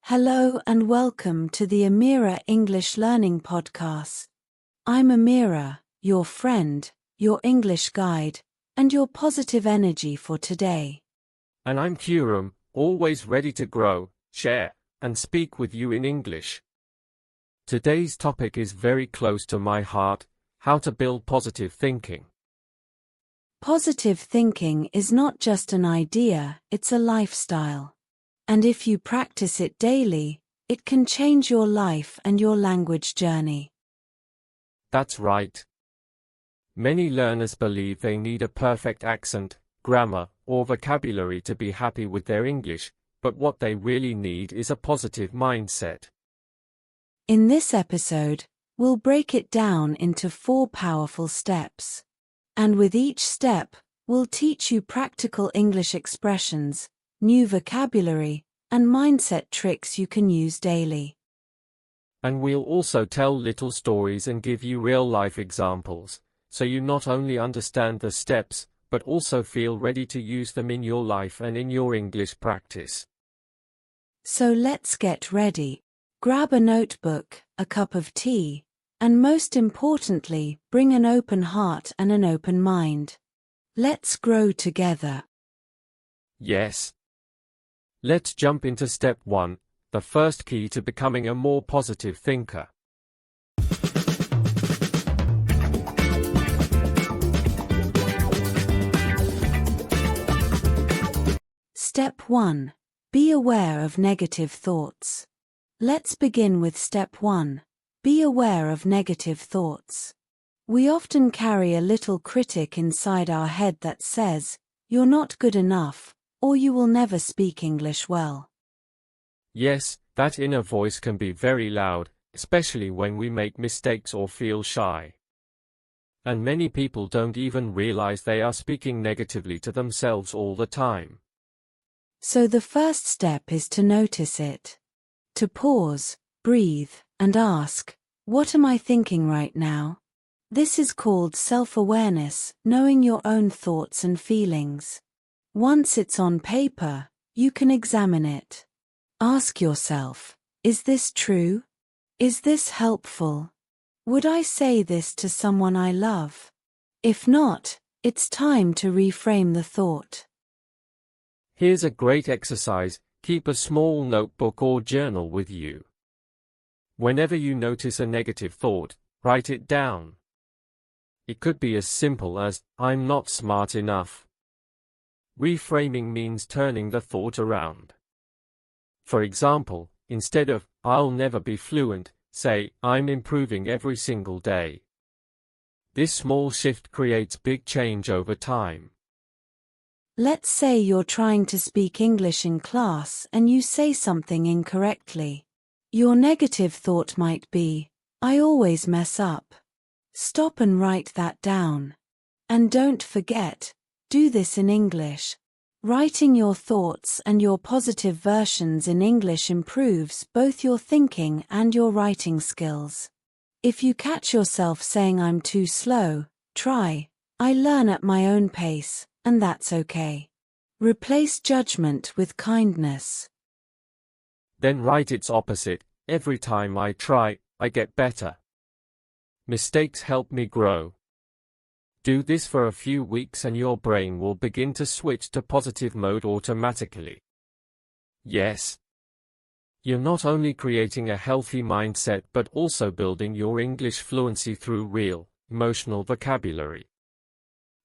Hello and welcome to the Amira English Learning Podcast. I'm Amira, your friend, your English guide, and your positive energy for today. And I'm Khuram, always ready to grow, share, and speak with you in English. Today's topic is very close to my heart: how to build positive thinking. Positive thinking is not just an idea, it's a lifestyle. And if you practice it daily, it can change your life and your language journey. That's right. Many learners believe they need a perfect accent, grammar, or vocabulary to be happy with their English, but what they really need is a positive mindset. In this episode, we'll break it down into 4 powerful steps. And with each step, we'll teach you practical English expressions, new vocabulary, and mindset tricks you can use daily. And we'll also tell little stories and give you real-life examples, so you not only understand the steps, but also feel ready to use them in your life and in your English practice. So let's get ready. Grab a notebook, a cup of tea, and most importantly, bring an open heart and an open mind. Let's grow together. Yes. Let's jump into step 1, the first key to becoming a more positive thinker. Step 1. Be aware of negative thoughts. Let's begin with step 1. Be aware of negative thoughts. We often carry a little critic inside our head that says, "You're not good enough," or "You will never speak English well." Yes, that inner voice can be very loud, especially when we make mistakes or feel shy. And many people don't even realize they are speaking negatively to themselves all the time. So the first step is to notice it. To pause, breathe, and ask, "What am I thinking right now?" This is called self-awareness, knowing your own thoughts and feelings. Once it's on paper, you can examine it. Ask yourself, is this true? Is this helpful? Would I say this to someone I love? If not, it's time to reframe the thought. Here's a great exercise: keep a small notebook or journal with you. Whenever you notice a negative thought, write it down. It could be as simple as, "I'm not smart enough." Reframing means turning the thought around. For example, instead of, "I'll never be fluent," say, "I'm improving every single day." This small shift creates big change over time. Let's say you're trying to speak English in class and you say something incorrectly. Your negative thought might be, "I always mess up." Stop and write that down. And don't forget, do this in English. Writing your thoughts and your positive versions in English improves both your thinking and your writing skills. If you catch yourself saying "I'm too slow," try, "I learn at my own pace," and that's okay. Replace judgment with kindness. Then write its opposite: "Every time I try, I get better. Mistakes help me grow." Do this for a few weeks and your brain will begin to switch to positive mode automatically. Yes. You're not only creating a healthy mindset but also building your English fluency through real, emotional vocabulary.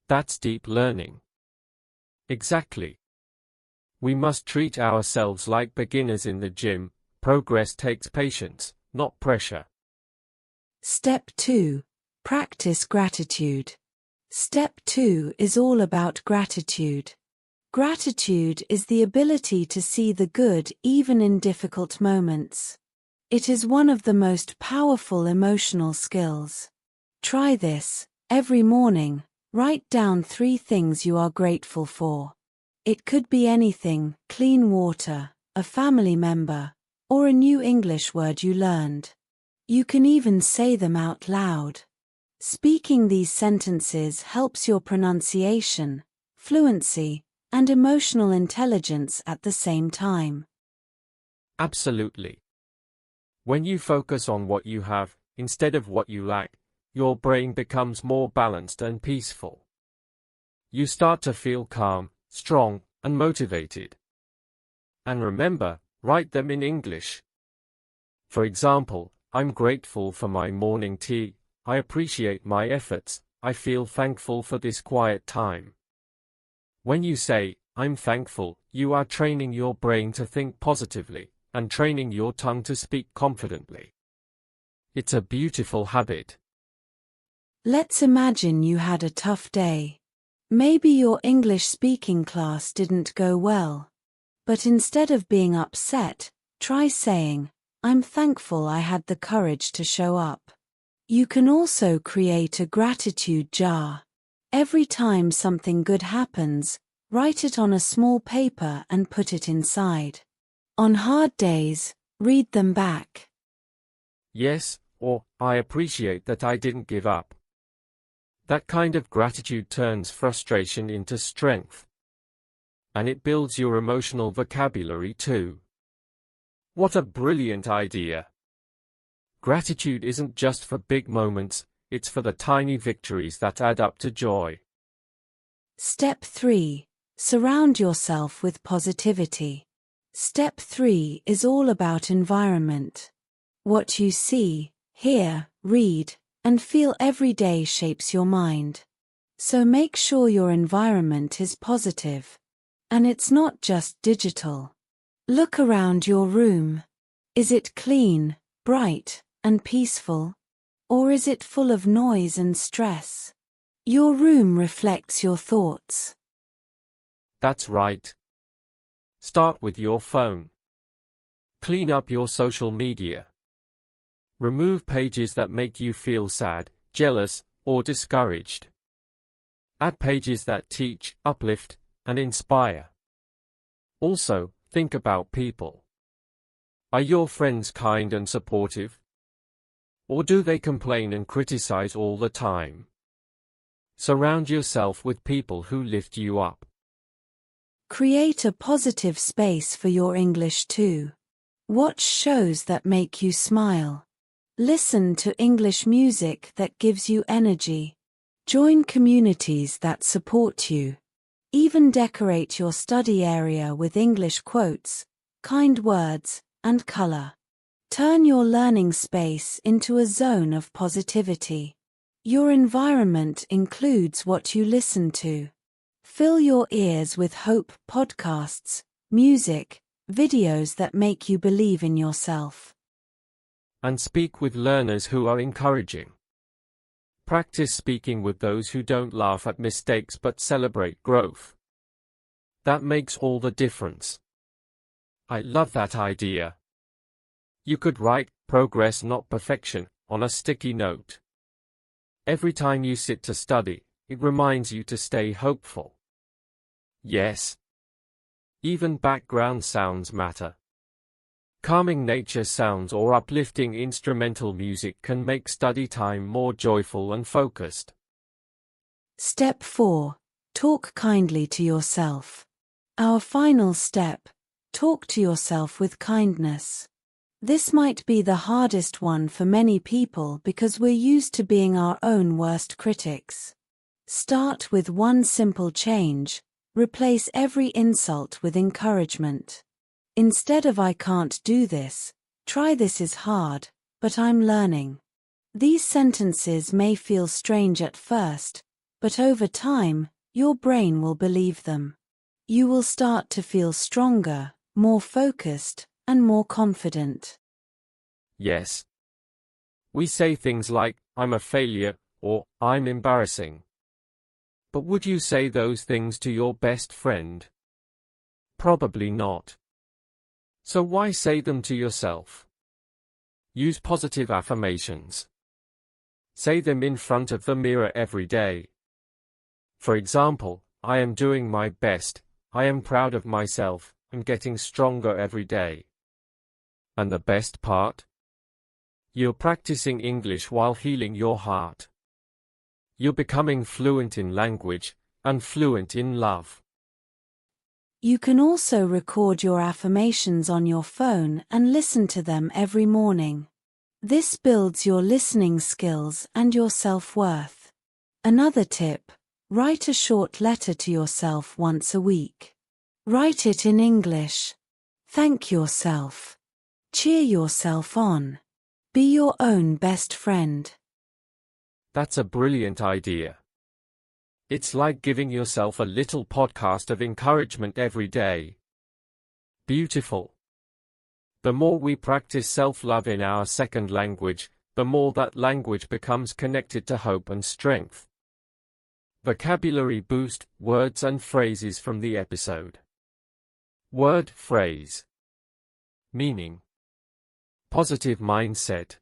That's deep learning. Exactly. We must treat ourselves like beginners in the gym. Progress takes patience, not pressure. Step 2. Practice gratitude. Step 2 is all about gratitude. Gratitude is the ability to see the good even in difficult moments. It is one of the most powerful emotional skills. Try this. Every morning, write down 3 things you are grateful for. It could be anything: clean water, a family member, or a new English word you learned. You can even say them out loud. Speaking these sentences helps your pronunciation, fluency, and emotional intelligence at the same time. Absolutely. When you focus on what you have, instead of what you lack, your brain becomes more balanced and peaceful. You start to feel calm, strong, and motivated. And remember, write them in English. For example, I'm grateful for my morning tea, I appreciate my efforts, I feel thankful for this quiet time. When you say, I'm thankful, you are training your brain to think positively, and training your tongue to speak confidently. It's a beautiful habit. Let's imagine you had a tough day. Maybe your English speaking class didn't go well. But instead of being upset, try saying, I'm thankful I had the courage to show up. You can also create a gratitude jar. Every time something good happens, write it on a small paper and put it inside. On hard days, read them back. Yes, or, I appreciate that I didn't give up. That kind of gratitude turns frustration into strength. And it builds your emotional vocabulary too. What a brilliant idea! Gratitude isn't just for big moments, it's for the tiny victories that add up to joy. Step 3. Surround yourself with positivity. Step 3 is all about environment. What you see, hear, read, and feel every day shapes your mind. So make sure your environment is positive. And it's not just digital. Look around your room. Is it clean, bright, and peaceful? Or is it full of noise and stress? Your room reflects your thoughts. That's right. Start with your phone. Clean up your social media. Remove pages that make you feel sad, jealous, or discouraged. Add pages that teach, uplift, and inspire. Also, think about people. Are your friends kind and supportive? Or do they complain and criticize all the time? Surround yourself with people who lift you up. Create a positive space for your English too. Watch shows that make you smile. Listen to English music that gives you energy. Join communities that support you. Even decorate your study area with English quotes, kind words, and color. Turn your learning space into a zone of positivity. Your environment includes what you listen to. Fill your ears with hope podcasts, music, videos that make you believe in yourself. And speak with learners who are encouraging. Practice speaking with those who don't laugh at mistakes but celebrate growth. That makes all the difference. I love that idea. You could write, progress not perfection, on a sticky note. Every time you sit to study, it reminds you to stay hopeful. Yes. Even background sounds matter. Calming nature sounds or uplifting instrumental music can make study time more joyful and focused. Step 4. Talk kindly to yourself. Our final step, talk to yourself with kindness. This might be the hardest one for many people because we're used to being our own worst critics. Start with one simple change. Replace every insult with encouragement. Instead of I can't do this, try this is hard, but I'm learning. These sentences may feel strange at first, but over time, your brain will believe them. You will start to feel stronger, more focused, and more confident. Yes. We say things like, I'm a failure, or, I'm embarrassing. But would you say those things to your best friend? Probably not. So why say them to yourself? Use positive affirmations. Say them in front of the mirror every day. For example, I am doing my best, I am proud of myself, I'm getting stronger every day. And the best part? You're practicing English while healing your heart. you're becoming fluent in language, and fluent in love. You can also record your affirmations on your phone and listen to them every morning. This builds your listening skills and your self-worth. Another tip: write a short letter to yourself once a week. Write it in English. Thank yourself. Cheer yourself on. Be your own best friend. That's a brilliant idea. It's like giving yourself a little podcast of encouragement every day. Beautiful. The more we practice self-love in our second language, the more that language becomes connected to hope and strength. Vocabulary boost, words and phrases from the episode. Word, phrase. Meaning. Positive mindset.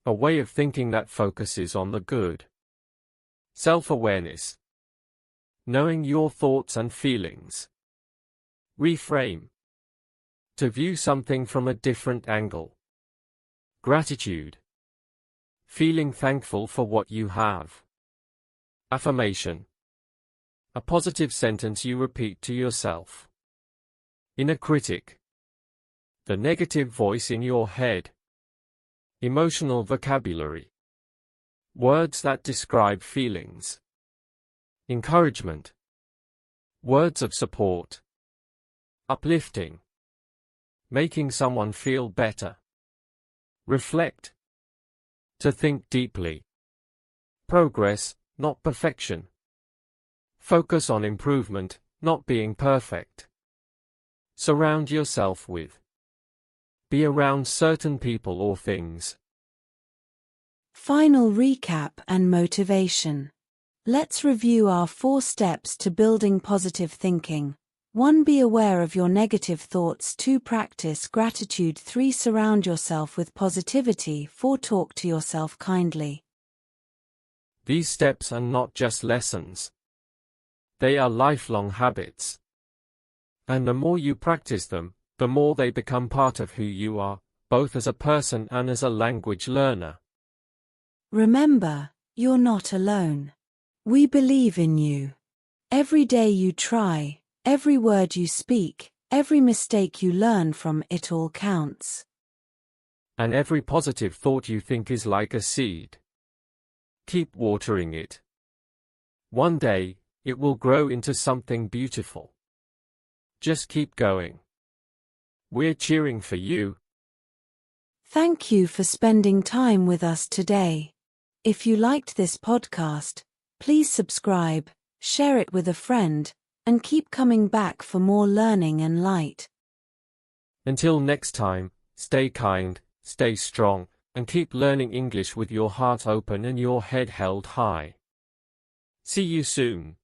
A way of thinking that focuses on the good. Self-awareness. Knowing your thoughts and feelings. Reframe. To view something from a different angle. Gratitude. Feeling thankful for what you have. Affirmation. A positive sentence you repeat to yourself. Inner critic. The negative voice in your head. Emotional vocabulary. Words that describe feelings. Encouragement. Words of support. Uplifting. Making someone feel better. Reflect. To think deeply. Progress, not perfection. Focus on improvement, not being perfect. Surround yourself with. Be around certain people or things. Final recap and motivation. Let's review our 4 steps to building positive thinking. 1. Be aware of your negative thoughts. 2. Practice gratitude. 3. Surround yourself with positivity. 4. Talk to yourself kindly. These steps are not just lessons. They are lifelong habits. And the more you practice them, the more they become part of who you are, both as a person and as a language learner. Remember, you're not alone. We believe in you. Every day you try, every word you speak, every mistake you learn from, it all counts. And every positive thought you think is like a seed. Keep watering it. One day, it will grow into something beautiful. Just keep going. We're cheering for you. Thank you for spending time with us today. If you liked this podcast, please subscribe, share it with a friend, and keep coming back for more learning and light. Until next time, stay kind, stay strong, and keep learning English with your heart open and your head held high. See you soon.